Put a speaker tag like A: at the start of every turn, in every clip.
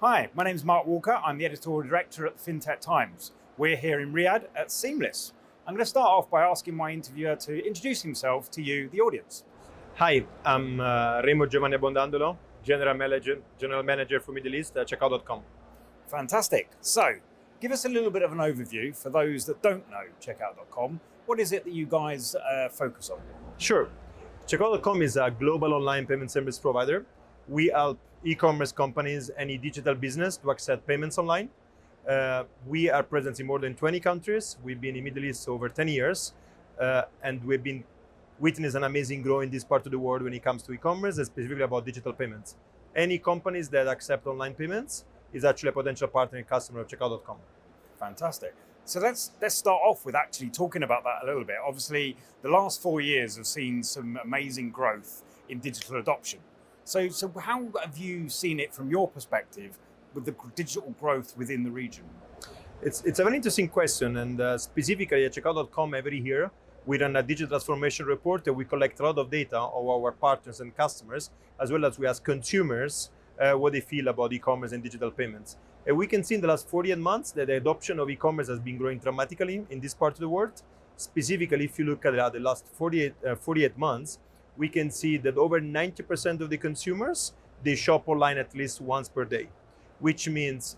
A: Hi, my name is Mark Walker. I'm the editorial director at the FinTech Times. We're here in Riyadh at Seamless. I'm going to start off by asking my interviewer to introduce himself to you, the audience.
B: Hi, I'm Remo Giovanni Abbondandolo, General Manager for Middle East at Checkout.com.
A: Fantastic. So, give us a little bit of an overview for those that don't know Checkout.com. What is it that you guys focus on?
B: Sure. Checkout.com is a global online payment service provider. We help e-commerce companies, any digital business to accept payments online. We are present in more than 20 countries. We've been in Middle East over 10 years, and we've been witnessing an amazing growth in this part of the world when it comes to e-commerce, and specifically about digital payments. Any companies that accept online payments is actually a potential partner and customer of Checkout.com.
A: Fantastic. So let's start off with actually talking about that a little bit. Obviously, the last 4 years have seen some amazing growth in digital adoption. So how have you seen it from your perspective with the digital growth within the region?
B: It's a very interesting question, and specifically at Checkout.com every year, we run a digital transformation report and we collect a lot of data of our partners and customers, as well as we ask consumers what they feel about e-commerce and digital payments. And we can see in the last 48 months that the adoption of e-commerce has been growing dramatically in this part of the world. Specifically, if you look at the last 48 months, we can see that over 90% of the consumers, they shop online at least once per day, which means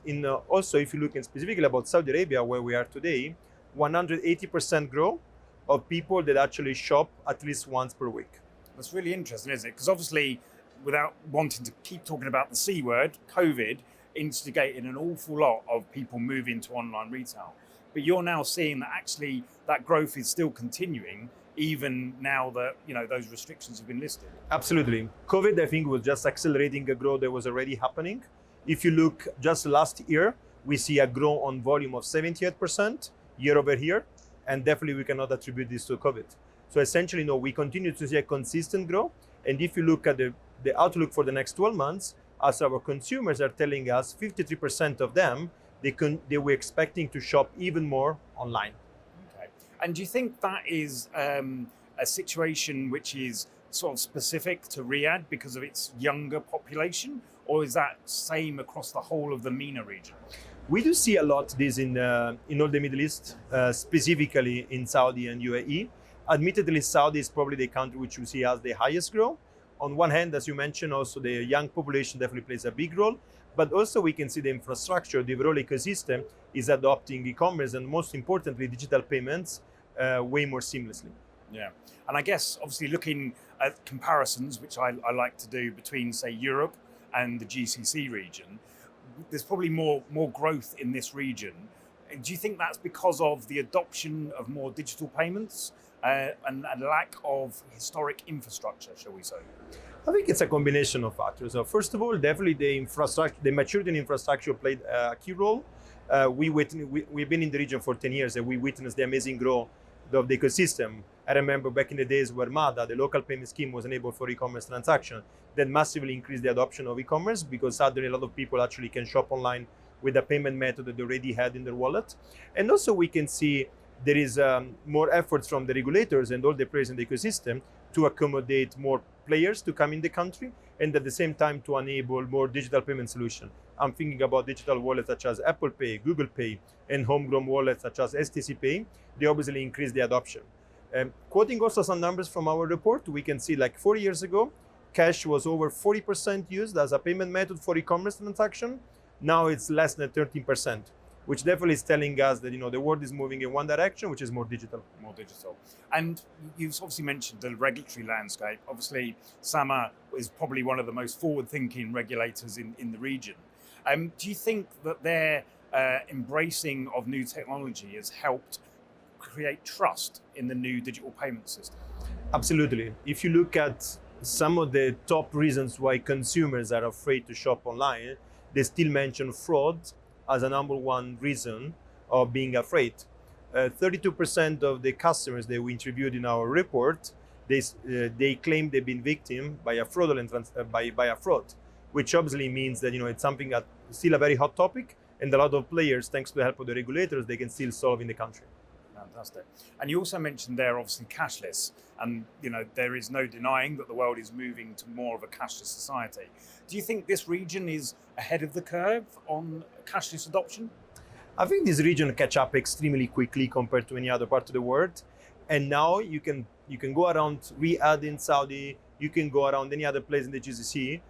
B: also if you look specifically about Saudi Arabia, where we are today, 180% growth of people that actually shop at least once per week.
A: That's really interesting, isn't it? Because obviously, without wanting to keep talking about the C word, COVID instigated an awful lot of people move into online retail. But you're now seeing that actually that growth is still continuing, even now that those restrictions have been lifted.
B: Absolutely. COVID, I think, was just accelerating a growth that was already happening. If you look just last year, we see a growth on volume of 78% year over year, and definitely we cannot attribute this to COVID. So essentially, no, we continue to see a consistent growth. And if you look at the outlook for the next 12 months, as our consumers are telling us, 53% of them, they were expecting to shop even more online.
A: Okay. And do you think that is a situation which is sort of specific to Riyadh because of its younger population, or is that same across the whole of the MENA region?
B: We do see a lot this in all the Middle East, specifically in Saudi and UAE. Admittedly, Saudi is probably the country which we see as the highest growth. On one hand, as you mentioned, also the young population definitely plays a big role, but also we can see the infrastructure, the overall ecosystem is adopting e-commerce and most importantly, digital payments way more seamlessly.
A: Yeah, and I guess obviously looking at comparisons, which I like to do between, say, Europe and the GCC region, there's probably more growth in this region. Do you think that's because of the adoption of more digital payments and a lack of historic infrastructure, shall we say?
B: I think it's a combination of factors. So first of all, definitely the maturity in infrastructure played a key role. We've been in the region for 10 years and we witnessed the amazing growth of the ecosystem. I remember back in the days where MADA, the local payment scheme, was enabled for e-commerce transaction. That massively increased the adoption of e-commerce because suddenly a lot of people actually can shop online with a payment method that they already had in their wallet. And also we can see there is more efforts from the regulators and all the players in the ecosystem to accommodate more players to come in the country and at the same time to enable more digital payment solutions. I'm thinking about digital wallets such as Apple Pay, Google Pay, and homegrown wallets such as STC Pay. They obviously increase the adoption. Quoting also some numbers from our report, we can see like 4 years ago, cash was over 40% used as a payment method for e-commerce transaction. Now it's less than 13%, which definitely is telling us that the world is moving in one direction, which is more digital.
A: More digital. And you've obviously mentioned the regulatory landscape. Obviously, SAMA is probably one of the most forward-thinking regulators in the region. Do you think that their embracing of new technology has helped create trust in the new digital payment system?
B: Absolutely. If you look at some of the top reasons why consumers are afraid to shop online, they still mention fraud as a number one reason of being afraid. 32% of the customers that we interviewed in our report, they claim they've been victim by a fraudulent by a fraud, which obviously means that it's something that still a very hot topic, and a lot of players, thanks to the help of the regulators, they can still solve in the country.
A: Fantastic. And you also mentioned there, obviously, cashless. And, there is no denying that the world is moving to more of a cashless society. Do you think this region is ahead of the curve on cashless adoption?
B: I think this region catch up extremely quickly compared to any other part of the world. And now you can go around Riyadh in Saudi, you can go around any other place in the GCC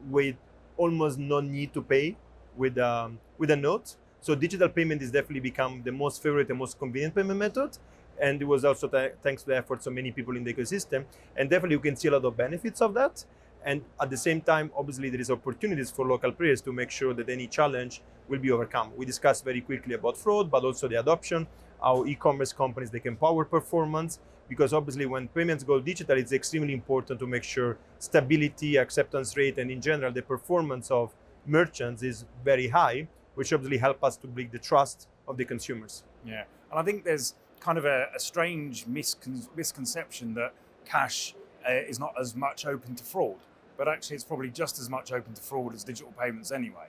B: with almost no need to pay with a note. So digital payment is definitely become the most favorite and most convenient payment method. And it was also thanks to the efforts of many people in the ecosystem. And definitely you can see a lot of benefits of that. And at the same time, obviously there is opportunities for local players to make sure that any challenge will be overcome. We discussed very quickly about fraud, but also the adoption, how e-commerce companies, they can power performance, because obviously when payments go digital, it's extremely important to make sure stability, acceptance rate, and in general, the performance of merchants is very high, which obviously help us to build the trust of the consumers.
A: Yeah, and I think there's kind of a strange misconception that cash is not as much open to fraud, but actually it's probably just as much open to fraud as digital payments anyway.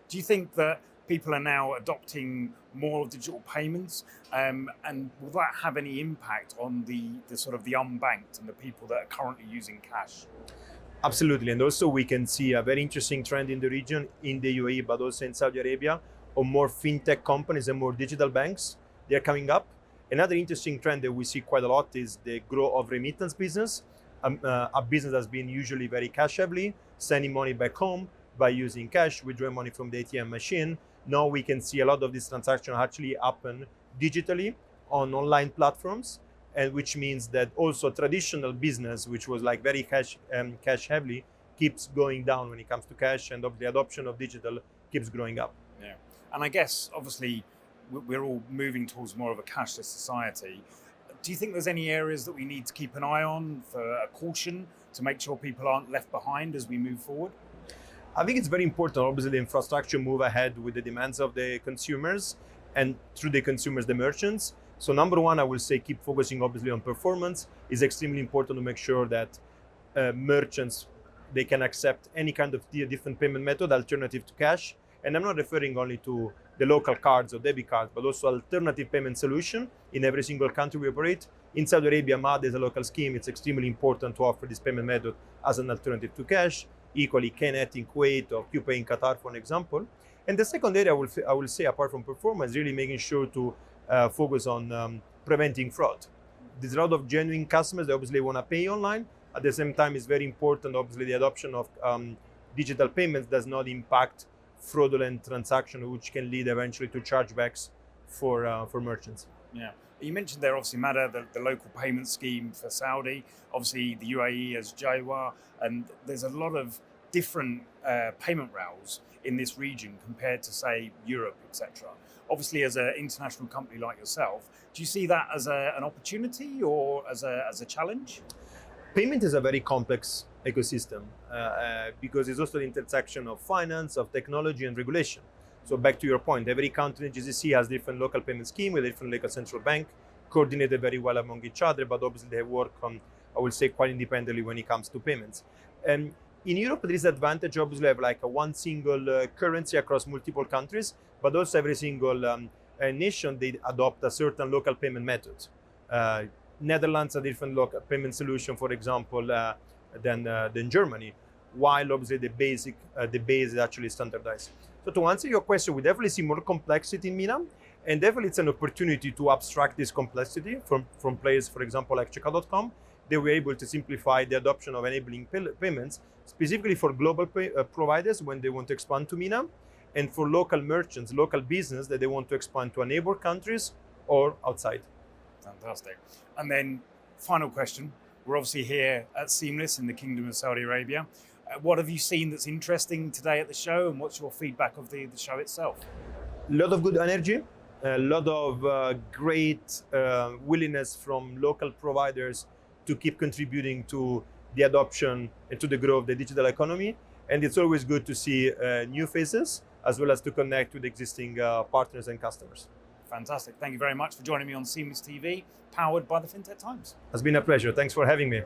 A: Do you think that people are now adopting more of digital payments, and will that have any impact on the sort of the unbanked and the people that are currently using cash?
B: Absolutely, and also we can see a very interesting trend in the region, in the UAE, but also in Saudi Arabia, of more fintech companies and more digital banks. They're coming up. Another interesting trend that we see quite a lot is the growth of remittance business. A business that's been usually very cash heavy, sending money back home by using cash, withdrawing money from the ATM machine. Now we can see a lot of these transactions actually happen digitally on online platforms, and which means that also traditional business, which was like very cash heavy, keeps going down when it comes to cash, and the adoption of digital keeps growing up.
A: Yeah, and I guess obviously we're all moving towards more of a cashless society. Do you think there's any areas that we need to keep an eye on for a caution to make sure people aren't left behind as we move forward?
B: I think it's very important, obviously, the infrastructure move ahead with the demands of the consumers, and through the consumers, the merchants. So number one, I will say keep focusing obviously on performance. It's extremely important to make sure that merchants, they can accept any kind of different payment method alternative to cash. And I'm not referring only to the local cards or debit cards, but also alternative payment solution in every single country we operate. In Saudi Arabia, MAD is a local scheme. It's extremely important to offer this payment method as an alternative to cash. Equally, Knet in Kuwait or QPay in Qatar, for an example. And the second area I will say, apart from performance, really making sure to focus on preventing fraud. There's a lot of genuine customers that obviously want to pay online. At the same time, it's very important, obviously, the adoption of digital payments does not impact fraudulent transactions, which can lead eventually to chargebacks for merchants.
A: Yeah. You mentioned there, obviously, MADA, the local payment scheme for Saudi, obviously the UAE as Jaiwa, and there's a lot of different payment rails in this region compared to, say, Europe, etc. Obviously, as an international company like yourself, do you see that as an opportunity or as a challenge?
B: Payment is a very complex ecosystem because it's also the intersection of finance, of technology, and regulation. So back to your point, every country in GCC has different local payment scheme with a different local central bank, coordinated very well among each other, but obviously they work on, I would say, quite independently when it comes to payments. And in Europe, there is advantage, obviously, have like a one single currency across multiple countries, but also every single nation, they adopt a certain local payment method. Netherlands, a different local payment solution, for example, than Germany, while obviously the base is actually standardized. So to answer your question, we definitely see more complexity in MENA, and definitely it's an opportunity to abstract this complexity from players, for example, like Checkout.com. They were able to simplify the adoption of enabling payments, specifically for global providers when they want to expand to MENA, and for local merchants, local business that they want to expand to neighbor countries or outside.
A: Fantastic. And then final question. We're obviously here at Seamless in the Kingdom of Saudi Arabia. What have you seen that's interesting today at the show, and what's your feedback of the show itself?
B: A lot of good energy, a lot of great willingness from local providers to keep contributing to the adoption and to the growth of the digital economy. And it's always good to see new faces, as well as to connect with existing partners and customers.
A: Fantastic. Thank you very much for joining me on Seamless TV, powered by the FinTech Times.
B: It's been a pleasure. Thanks for having me.